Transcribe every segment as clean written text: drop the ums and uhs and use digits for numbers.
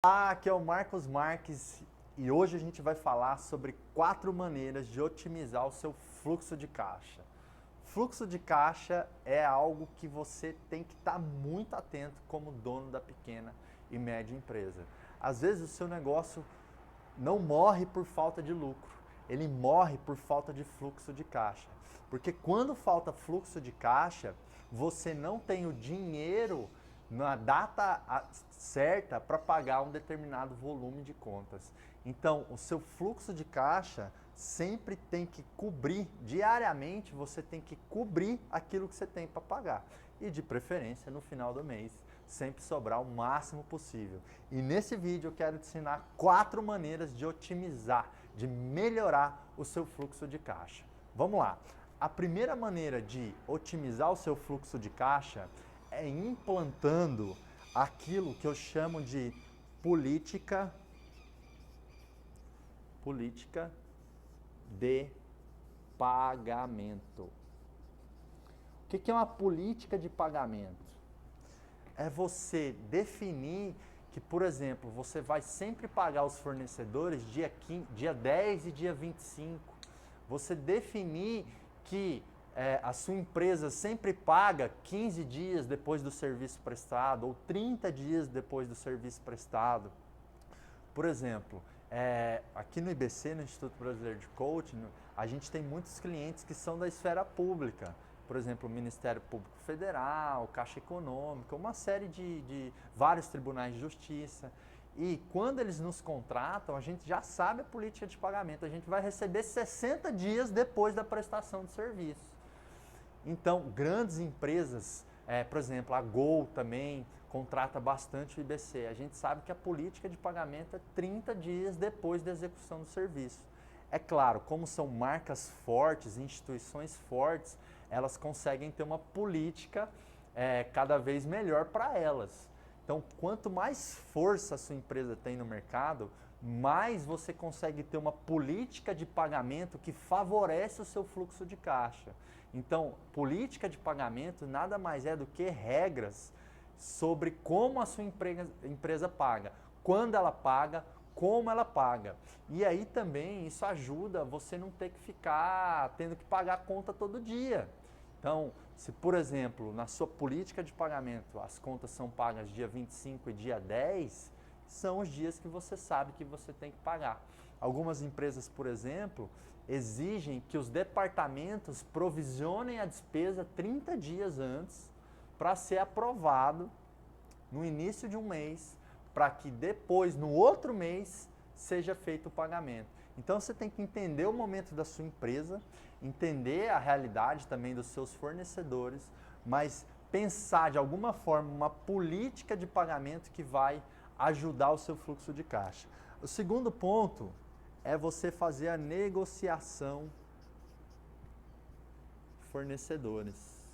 Olá, aqui é o Marcos Marques e hoje a gente vai falar sobre 4 maneiras de otimizar o seu fluxo de caixa. Fluxo de caixa é algo que você tem que estar muito atento como dono da pequena e média empresa. Às vezes o seu negócio não morre por falta de lucro, ele morre por falta de fluxo de caixa. Porque quando falta fluxo de caixa, você não tem o dinheiro na data certa para pagar um determinado volume de contas. Então, o seu fluxo de caixa sempre tem que cobrir, diariamente você tem que cobrir aquilo que você tem para pagar. E de preferência no final do mês, sempre sobrar o máximo possível. E nesse vídeo eu quero te ensinar 4 maneiras de otimizar, de melhorar o seu fluxo de caixa. Vamos lá. A primeira maneira de otimizar o seu fluxo de caixa é implantando aquilo que eu chamo de política de pagamento. O que é uma política de pagamento? É você definir que, por exemplo, você vai sempre pagar os fornecedores dia 10 e dia 25. Você definir que a sua empresa sempre paga 15 dias depois do serviço prestado ou 30 dias depois do serviço prestado. Por exemplo, aqui no IBC, no Instituto Brasileiro de Coaching, a gente tem muitos clientes que são da esfera pública. Por exemplo, o Ministério Público Federal, Caixa Econômica, uma série de vários tribunais de justiça. E quando eles nos contratam, a gente já sabe a política de pagamento. A gente vai receber 60 dias depois da prestação de serviço. Então, grandes empresas, por exemplo, a Gol também contrata bastante o IBC. A gente sabe que a política de pagamento é 30 dias depois da execução do serviço. É claro, como são marcas fortes, instituições fortes, elas conseguem ter uma política cada vez melhor para elas. Então, quanto mais força a sua empresa tem no mercado, mais você consegue ter uma política de pagamento que favorece o seu fluxo de caixa. Então, política de pagamento nada mais é do que regras sobre como a sua empresa paga, quando ela paga, como ela paga. E aí também isso ajuda você não ter que ficar tendo que pagar a conta todo dia. Então, se por exemplo, na sua política de pagamento as contas são pagas dia 25 e dia 10, são os dias que você sabe que você tem que pagar. Algumas empresas, por exemplo, exigem que os departamentos provisionem a despesa 30 dias antes para ser aprovado no início de um mês, para que depois, no outro mês, seja feito o pagamento. Então você tem que entender o momento da sua empresa, entender a realidade também dos seus fornecedores, mas pensar de alguma forma uma política de pagamento que vai ajudar o seu fluxo de caixa. O segundo ponto é você fazer a negociação fornecedores.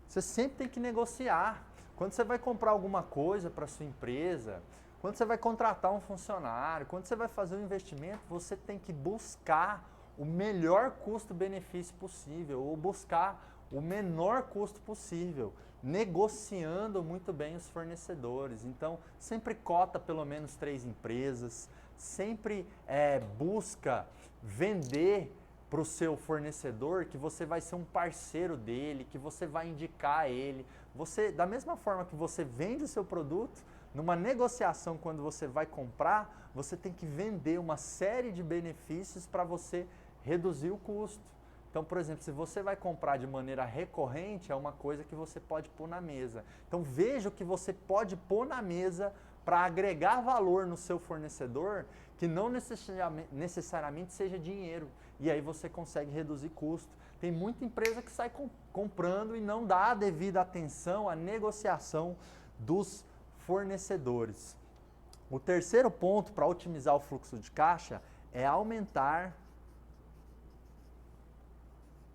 Você sempre tem que negociar. Quando você vai comprar alguma coisa para sua empresa, quando você vai contratar um funcionário, quando você vai fazer um investimento, você tem que buscar o melhor custo-benefício possível ou buscar o menor custo possível, negociando muito bem os fornecedores. Então, sempre cota pelo menos 3 empresas, sempre busca vender para o seu fornecedor que você vai ser um parceiro dele, que você vai indicar ele. Você, da mesma forma que você vende o seu produto, numa negociação quando você vai comprar, você tem que vender uma série de benefícios para você reduzir o custo. Então, por exemplo, se você vai comprar de maneira recorrente, é uma coisa que você pode pôr na mesa. Então, veja o que você pode pôr na mesa para agregar valor no seu fornecedor, que não necessariamente seja dinheiro. E aí você consegue reduzir custo. Tem muita empresa que sai comprando e não dá a devida atenção à negociação dos fornecedores. O terceiro ponto para otimizar o fluxo de caixa é aumentar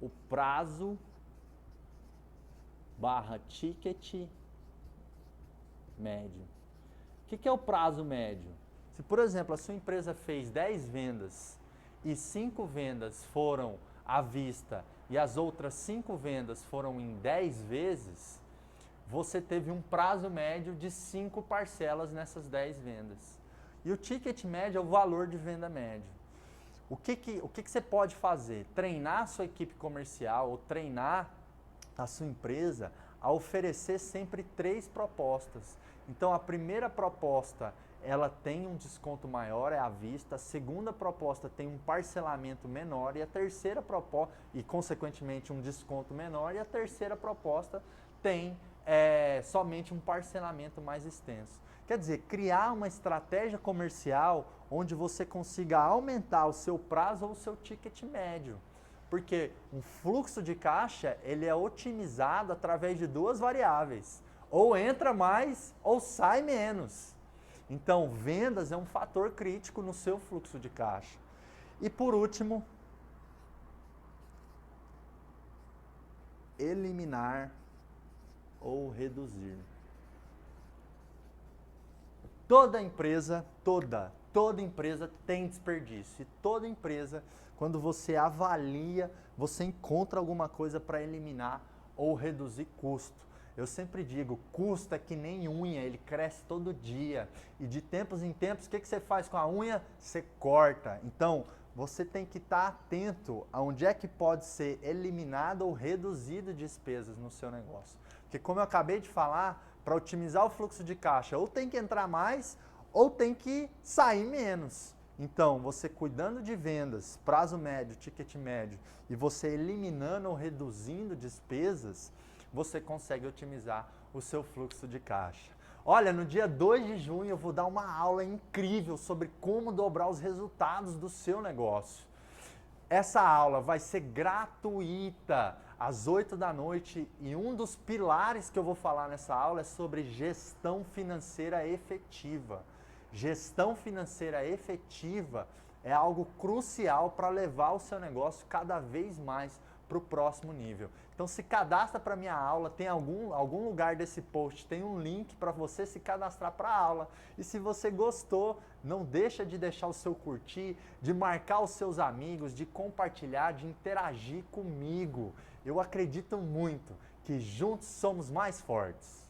o prazo / ticket médio. O que é o prazo médio? Se, por exemplo, a sua empresa fez 10 vendas e 5 vendas foram à vista e as outras 5 vendas foram em 10 vezes, você teve um prazo médio de 5 parcelas nessas 10 vendas. E o ticket médio é o valor de venda médio. O que você pode fazer? Treinar a sua equipe comercial ou treinar a sua empresa a oferecer sempre 3 propostas. Então, a primeira proposta, ela tem um desconto maior, é à vista. A segunda proposta tem um parcelamento menor. E a terceira proposta, e consequentemente um desconto menor. E a terceira proposta tem somente um parcelamento mais extenso. Quer dizer, criar uma estratégia comercial onde você consiga aumentar o seu prazo ou o seu ticket médio. Porque um fluxo de caixa, ele é otimizado através de 2 variáveis. Ou entra mais ou sai menos. Então, vendas é um fator crítico no seu fluxo de caixa. E por último, eliminar ou reduzir. Toda empresa tem desperdício. E toda empresa, quando você avalia, você encontra alguma coisa para eliminar ou reduzir custo. Eu sempre digo, custo é que nem unha, ele cresce todo dia. E de tempos em tempos, o que você faz com a unha? Você corta. Então, você tem que estar atento a onde é que pode ser eliminado ou reduzido despesas no seu negócio. Porque como eu acabei de falar, para otimizar o fluxo de caixa, ou tem que entrar mais, ou tem que sair menos. Então, você cuidando de vendas, prazo médio, ticket médio, e você eliminando ou reduzindo despesas, você consegue otimizar o seu fluxo de caixa. Olha, no dia 2 de junho eu vou dar uma aula incrível sobre como dobrar os resultados do seu negócio. Essa aula vai ser gratuita às 8 da noite e um dos pilares que eu vou falar nessa aula é sobre gestão financeira efetiva. Gestão financeira efetiva é algo crucial para levar o seu negócio cada vez mais para o próximo nível. Então se cadastra para a minha aula, tem algum lugar desse post, tem um link para você se cadastrar para a aula. E se você gostou, não deixa de deixar o seu curtir, de marcar os seus amigos, de compartilhar, de interagir comigo. Eu acredito muito que juntos somos mais fortes.